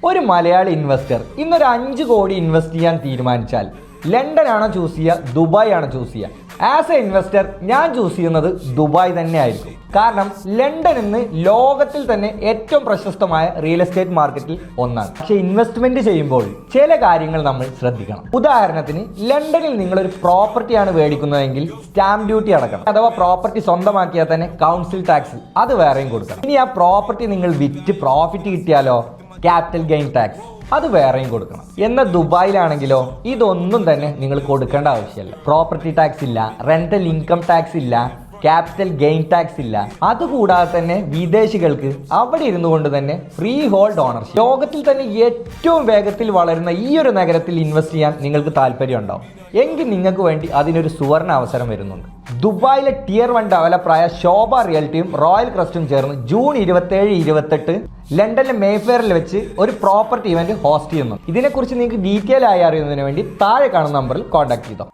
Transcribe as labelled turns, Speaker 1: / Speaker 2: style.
Speaker 1: ഒരു മലയാളി ഇൻവെസ്റ്റർ ഇന്നൊരു 5 കോടി ഇൻവെസ്റ്റ് ചെയ്യാൻ തീരുമാനിച്ചാൽ ലണ്ടൻ ആണോ ചൂസ് ചെയ്യുക, ദുബായ് ആണോ ചൂസ് ചെയ്യുക? ആസ് എ ഇൻവെസ്റ്റർ ഞാൻ ചൂസ് ചെയ്യുന്നത് ദുബായ് തന്നെ ആയിരിക്കും. കാരണം ലണ്ടൻ ഇന്ന് ലോകത്തിൽ തന്നെ ഏറ്റവും പ്രശസ്തമായ റിയൽ എസ്റ്റേറ്റ് മാർക്കറ്റിൽ ഒന്നാണ്. പക്ഷെ ഇൻവെസ്റ്റ്മെന്റ് ചെയ്യുമ്പോൾ ചില കാര്യങ്ങൾ നമ്മൾ ശ്രദ്ധിക്കണം. ഉദാഹരണത്തിന് ലണ്ടനിൽ നിങ്ങളൊരു പ്രോപ്പർട്ടിയാണ് മേടിക്കുന്നതെങ്കിൽ സ്റ്റാമ്പ് ഡ്യൂട്ടി അടക്കണം. അഥവാ പ്രോപ്പർട്ടി സ്വന്തമാക്കിയാൽ തന്നെ കൗൺസിൽ ടാക്സ് അത് വേറെയും കൊടുക്കണം. ഇനി ആ പ്രോപ്പർട്ടി നിങ്ങൾ വിറ്റ് പ്രോഫിറ്റ് കിട്ടിയാലോ ക്യാപിറ്റൽ ഗെയിൻ ടാക്സ് അത് വേറെയും കൊടുക്കണം. എന്നാൽ ദുബായിലാണെങ്കിലോ ഇതൊന്നും തന്നെ നിങ്ങൾ കൊടുക്കേണ്ട ആവശ്യമില്ല. പ്രോപ്പർട്ടി ടാക്സ് ഇല്ല, റെന്റൽ ഇൻകം ടാക്സ് ഇല്ല, ക്യാപിറ്റൽ ഗെയിൻ ടാക്സ് ഇല്ല. അതുകൂടാതെ തന്നെ വിദേശികൾക്ക് അവിടെ ഇരുന്നു കൊണ്ട് തന്നെ ഫ്രീ ഹോൾഡ് ഓണർഷിപ്പ്. ലോകത്തിൽ തന്നെ ഏറ്റവും വേഗത്തിൽ വളരുന്ന ഈ ഒരു നഗരത്തിൽ ഇൻവെസ്റ്റ് ചെയ്യാൻ നിങ്ങൾക്ക് താല്പര്യം ഉണ്ടാവും എങ്കിൽ നിങ്ങൾക്ക് വേണ്ടി അതിനൊരു സുവർണ അവസരം വരുന്നുണ്ട്. ദുബായിലെ Tier 1 ഡെവലപ്പറായ ശോഭ റിയൽറ്റിയും റോയൽ ക്രസ്റ്റും ചേർന്ന് ജൂൺ 27-28 ലണ്ടനിലെ മേഫെയറിൽ വെച്ച് ഒരു പ്രോപ്പർട്ടി ഇവന്റ് ഹോസ്റ്റ് ചെയ്യുന്നു. ഇതിനെക്കുറിച്ച് നിങ്ങൾക്ക് ഡീറ്റെയിൽ ആയി അറിയുന്നതിന് വേണ്ടി താഴെ കാണുന്ന നമ്പറിൽ കോൺടാക്ട് ചെയ്തോ.